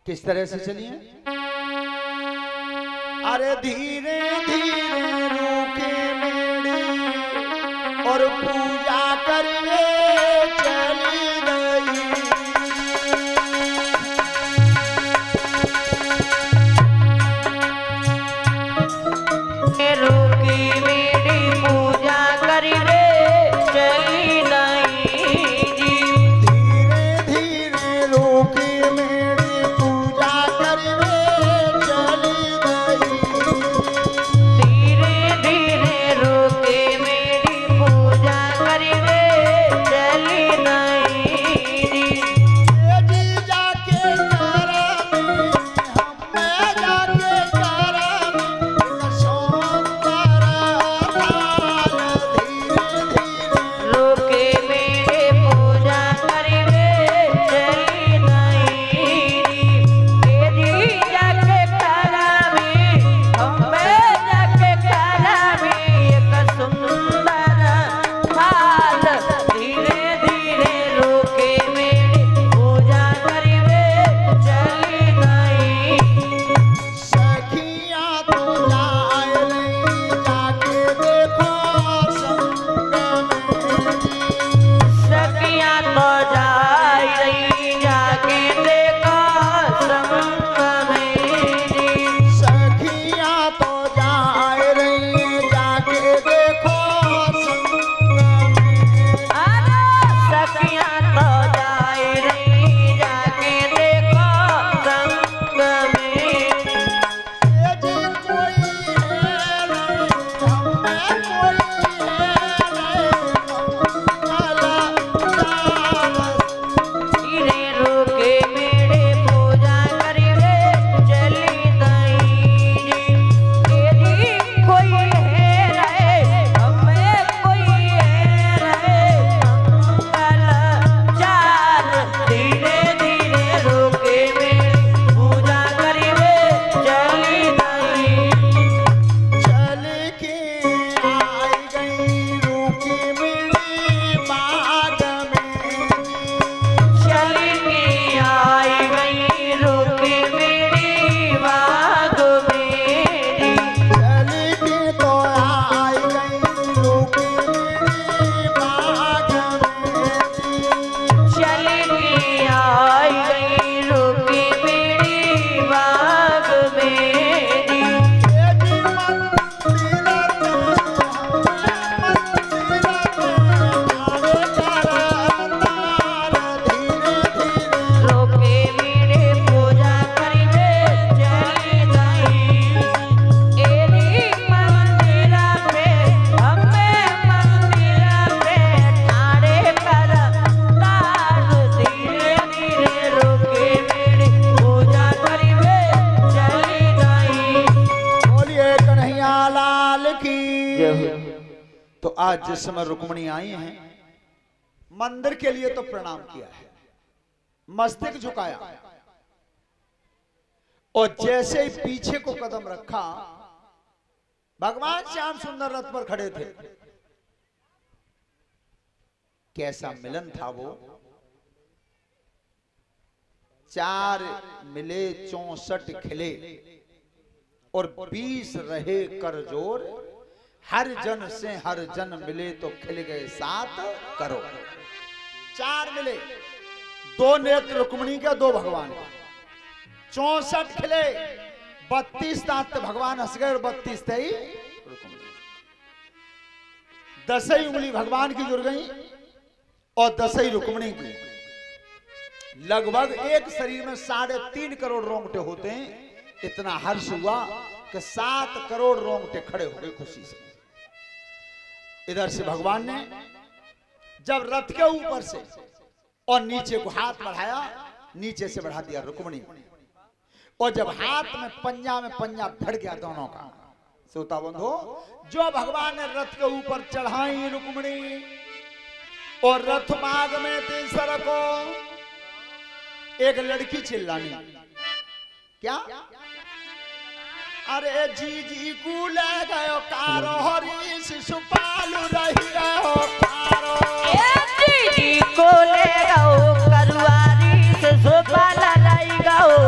किस तरह से चलिए? अरे धीरे धीरे रूके मेरी और पूजा करिए चली गई। रूकी मेरी पूजा करिए चली नहीं जी। धीरे धीरे रूके मेरी पूजा करिए चली गई। धीरे धीरे रूकी मेरी पूजा करिए चली नहीं जी। ये जी जाके करा में हमें जाके करा में सोमवार थाल धीरे धीरे रूकी मेरी पूजा करिए चली नहीं जी। ये जी जाके करावी हमें जाके करावी एक सुंदर थाल धीरे धीरे रूकी मेरी पूजा करिए चली नहीं। सखियां तो जाए नहीं जाके देखो संग में। सखियां तो जाई रही जाके देखो संग में जी। सखियां तो जाए रही जाके देखो संग में। सखियां तो जाई रही जाके देखो संग में। ये जी कोई है नहीं हमें कोई है नहीं काला दास। धीरे रूके मेरे पूजा करिए चली नहीं जी। ये जी कोई है रहे हमें कोई है रहे मंगल चार। धीरे धीरे रूके मेरी पूजा करिए चली नहीं। चल के आई गई रूकी मेरी बाग में। चली के आई गई रूकी मेरी बाग मेरी। चल के तो आई गई रूकी मेरी बाग में। चली के आई गई रूकी मेरी बाग मेरी। ये जी मंदिर में आवे तारा तार धीरे धीरे। रोके मेरे पूजा करिए चली नहीं। एरी मंदिरा पे हमें मंदिरा पे ठाड़े कर तार। धीरे धीरे रोके मेरी पूजा करिए चली नहीं। बोलिए कन्हैया लाल की। तो आज जिस समय रुक्मणी आई हैं मंदिर के लिए तो प्रणाम किया है, मस्तक झुकाया और जैसे ही पीछे को कदम रखा भगवान श्याम सुंदर रथ पर खड़े थे। कैसा मिलन था वो। 4 मिले 64 खिले और 20 रहे कर जोर। हर जन से हर जन मिले तो खिल गए 7 करोड़। 4 मिले, 2 नेत्र रुक्मणी का 2 भगवान का। 64 खिले, 32 दांत भगवान हंस गए और 32 तई रुक्मणी। 10 ही उंगली भगवान की जुड़ गई और 10 ही रुक्मणी की। लगभग एक शरीर में 3.5 करोड़ रोंगटे होते हैं। इतना हर्ष हुआ कि 7 करोड़ रोंगटे खड़े हो गए खुशी से। इधर से भगवान ने जब रथ के ऊपर से और नीचे को हाथ बढ़ाया, नीचे से बढ़ा दिया रुक्मणी। और जब हाथ में पंजा भिड़ गया दोनों का। श्रोता बंधु, जो भगवान ने रथ के ऊपर चढ़ाई रुक्मणी और रथ मार्ग में तीसरा को एक लड़की चिल्लानी, क्या? अरे जी जी को ले गयो कारो हरी शिशुपाल रही गयो कारो। जी जी को ले गयो करुआरी शिशुपाल रही गयो।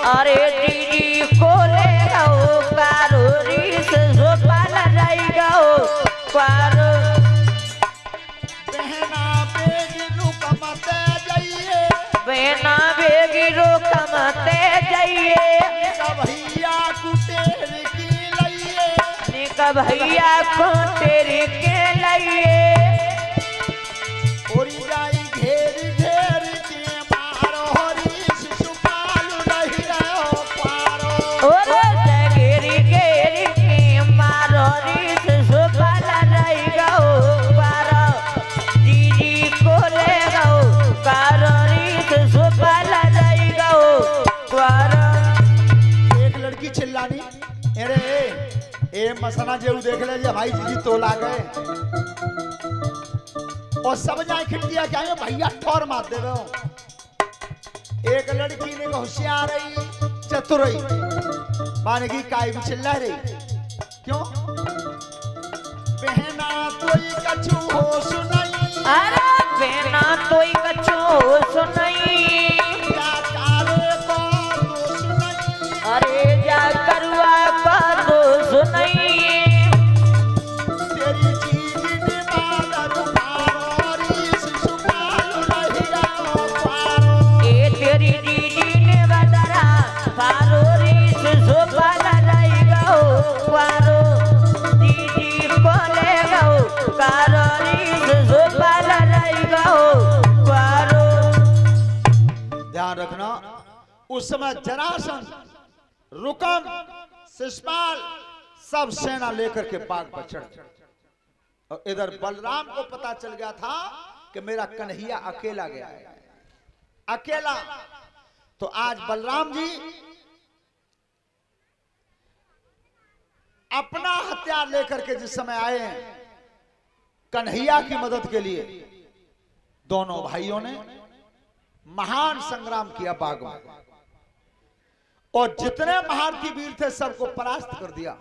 अरे दीदी को ले गो कारो रीस झोपाल रही गो कारो बहना बेगी रुकमते जाइए बेना बेगी रोकमते जाइए का भैया कुटेर की लइए निक भैया को तेरे के लिए ओरी जाई घेर घेर के मारो हरी शिशुपाल रही रहो पारो और घेरी घेरी के मारो रीस झोपाल रही गो पारो दीदी को ले गो कारो रीस झोपाल रही गो पारो एक लड़की चिल्लानी अरे ए मसना जेऊ देख ले जे भाई जी तो ला गए और सब जाए खिड़कियां क्या है भैया ठोर मार दे रहे हो एक लड़की ने होशियार रही चतुर रही माने की काय भी चिल्ला रही क्यों बहना तोई कछु हो सुनाई अरे बेना तोई कछु सुनई या काले को तो सुनाई अरे जा करुआ का तो सुनई तेरी चीज ने बादर पारोरी शिशुपाल रही रहो पारो ए तेरी दीदी ने बदरा पारो रीस झोपाल रही गो पारो दीदी को ले गो कारो रीस झोपाल रही गो पारो ध्यान रखना उस समय जरासंध रुकम शिशुपाल सब सेना लेकर के बाग पर चढ़ गए और इधर बलराम को पता चल गया था कि मेरा कन्हैया अकेला गया है अकेला तो आज बलराम जी अपना हथियार लेकर के जिस समय आए हैं कन्हैया की मदद के लिए दोनों भाइयों ने महान संग्राम किया बाग में और जितने महारथी वीर थे सबको परास्त कर दिया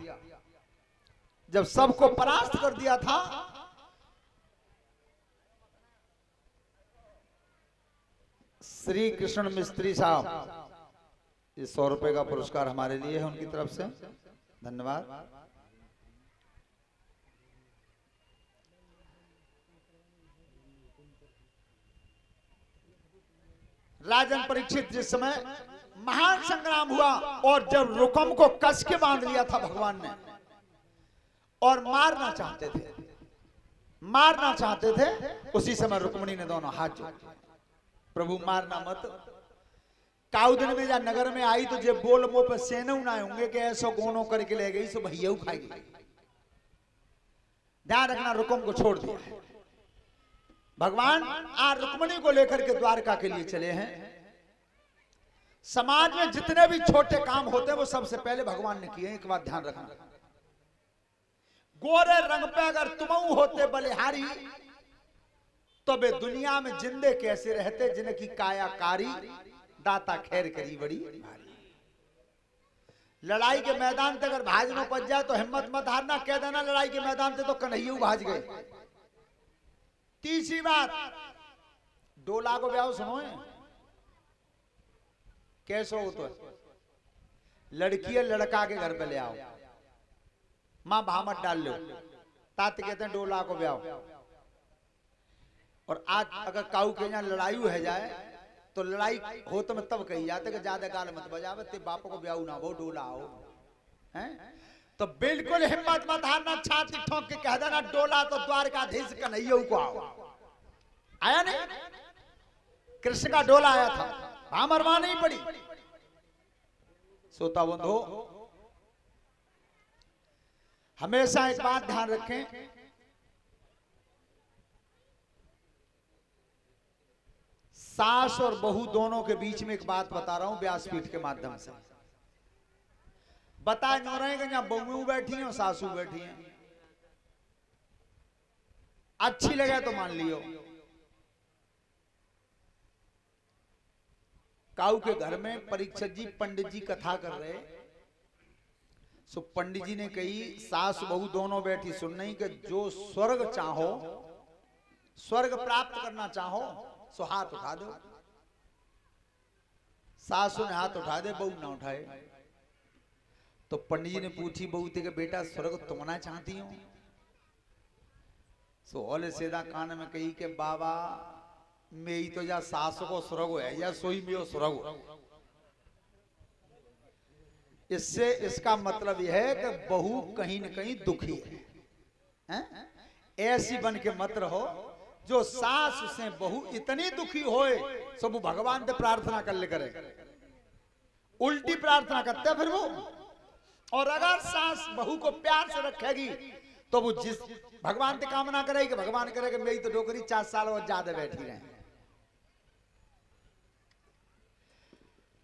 जब सबको परास्त कर दिया था श्री कृष्ण मिस्त्री साहब ये 100 रुपए का पुरस्कार हमारे लिए है उनकी तरफ से धन्यवाद राजन परीक्षित जिस समय महान संग्राम हुआ और जब रुकम को कस के बांध लिया था भगवान ने और मारना चाहते थे उसी समय रुक्मिणी ने दोनों हाथ जोड़े प्रभु मारना मत काउदिन में या नगर में आई तो जे बोल मुंह पे सेनऊ ना होंगे कि ऐसो गोनो करके ले गई सो भैया खाएगी ध्यान रखना रुकम को छोड़ दिया है भगवान आज रुक्मिणी को लेकर के द्वारका के लिए चले हैं समाज में जितने भी छोटे काम होते हैं वो सबसे पहले भगवान ने किए एक बात ध्यान रखना गोरे रंग पे अगर तुमऊ होते बलिहारी तो वे दुनिया में जिंदे कैसे रहते जिनकी कायाकारी दाता खैर करी बड़ी लड़ाई के मैदान तक अगर भाज में पच जाए तो हिम्मत मत हारना कह देना लड़ाई के मैदान से तो कन्हैया भाज गए तीसरी बात डोला को ब्याह सुनो कैसे हो तो लड़की लड़का के घर पे ले आओ मां भामट डाल लो तात कहते हैं डोला को ब्याह और आज अगर काऊ के यहाँ लड़ाई है जाए तो लड़ाई हो तो मैं तब कही जाते कि ज्यादा गाल मत बजावे ते बाप को ब्याह ना वो डोला आओ हैं तो बिल्कुल हिम्मत मत हारना छाती ठोक के कह देना डोला तो द्वारकाधीश कन्हैया को आओ आया नहीं कृष्ण का डोला आया था भामरवा नहीं पड़ी सोता बंधो हमेशा एक बात ध्यान रखें सास और बहू दोनों के बीच में एक बात बता रहा हूं व्यासपीठ के माध्यम से बता क्यों रहे कि यहाँ बहू बैठी हैं और सासू बैठी हैं अच्छी लगे तो मान लियो काऊ के घर में परीक्षक जी पंडित जी कथा कर रहे सो पंडित जी ने कही सास बहू दोनों बैठी सुन नहीं कि जो स्वर्ग चाहो स्वर्ग प्राप्त करना चाहो सो हाथ उठा दो सासू ने हाथ उठा दे, बहू ना उठाए। तो पंडित जी ने पूछी बहू थे कि बेटा स्वर्ग तुम ना चाहती हो? सो ओले सीधा कान में कही के बाबा मैं ही तो या सास को स्वर्ग है या सोई में स्वर्ग। इससे इसका मतलब यह है कि बहू कहीं न कहीं दुखी है? ऐसी बन के मत रहो जो सास से बहू इतनी दुखी होए सब भगवान से प्रार्थना कर ले करे, उल्टी प्रार्थना करते फिर वो। और अगर सास बहू को प्यार से रखेगी तो वो जिस भगवान से कामना करेगी कि भगवान करेगा मेरी तो डोकरी 4 साल और ज्यादा बैठी रहे।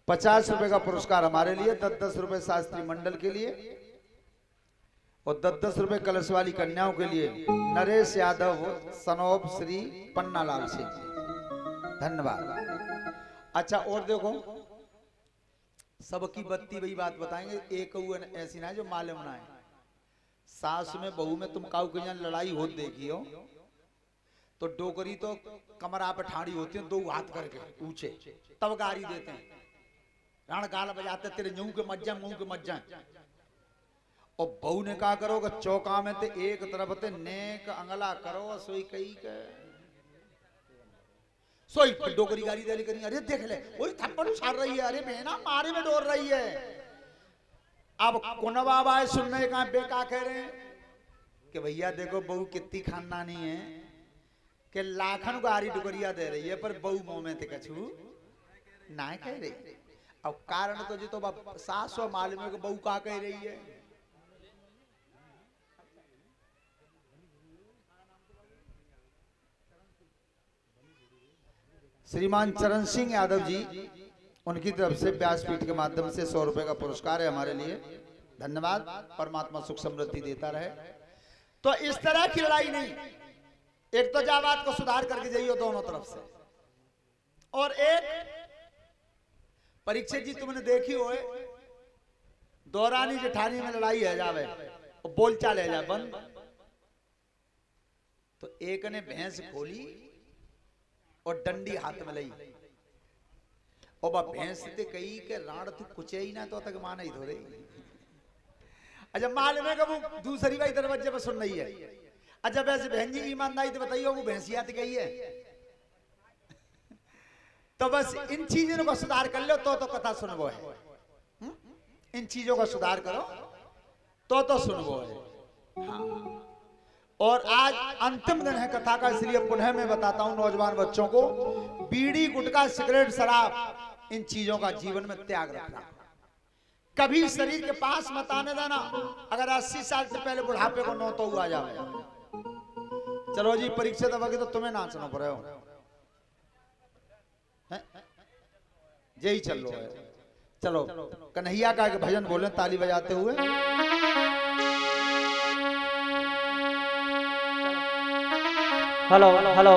50 रुपए का पुरस्कार हमारे लिए, 10-10 रुपए शास्त्री मंडल के लिए और 10-10 रुपए कलश वाली कन्याओं के लिए नरेश यादव सनोप श्री पन्नालाल सिंह, धन्यवाद। अच्छा और देखो सबकी बत्ती वही बात बताएंगे, एक ऐसी ना जो मालूम ना है। सास में बहू में तुम काऊ कहीं लड़ाई हो देखी हो तो डोकरी तो कमरा पे ठाड़ी होती है, 2 हाथ करके ऊंचे, तब गारी देते हैं, रण गाल बजाते तेरे मुंह के मज्जा मुंह के मज्जा। और बहू ने कहा करो कि चौका में ते एक तरफ ते नेक अंगला करो सोई कई के सोई डोकरी गारी दे करी, अरे देख ले वही थप्पड़ उछाल रही है, अरे बहना मारे में डोर रही है। अब कुनवा बाय सुनने का बेका कह रहे हैं कि भैया देखो बहू कितनी खानदानी है कि लाखन गारी डुगरिया दे रही है पर बहू मुंह में ते कछु ना कह रही। अब कारण तो जी तो सास और मालूम है कि बहू का कह रही है। श्रीमान चरण सिंह यादव जी उनकी तरफ से व्यासपीठ के माध्यम से 100 रुपए का पुरस्कार है हमारे लिए, धन्यवाद। परमात्मा सुख समृद्धि देता रहे। तो इस तरह की लड़ाई नहीं, एक तो जावाद को सुधार करके जाइए दोनों तरफ से, और एक परीक्षित जी तुमने देखी हो दौरानी जेठानी में लड़ाई है जावे और बोलचाल है जाए बंद। तो एक ने भैंस खोली और डंडी हाथ में ली और बा भैंस ते कही के राण तू कुछ ही ना तो तक माना ही थोड़े। अच्छा मालूम है कि वो दूसरी भाई दरवाजे पर सुन रही है। अच्छा वैसे बहन जी की ईमानदारी तो बताइए वो भैंसिया तो कही है। तो बस इन चीजों का सुधार कर लो तो कथा सुनबो है। इन चीजों का सुधार करो तो सुनबो है। हाँ। और आज अंतिम दिन है कथा का, इसलिए पुनः मैं बताता हूं नौजवान बच्चों को, बीड़ी गुटखा सिगरेट शराब इन चीजों का जीवन में त्याग रखना, कभी शरीर के पास मत आने देना। अगर 80 साल से पहले बुढ़ापे को 9 तो हुआ जाए। चलो जी परीक्षा दबागे तो तुम्हें नाचना पड़े हो, यही चल लो है। चलो कन्हैया का एक भजन बोले ताली बजाते हुए। Hello hello.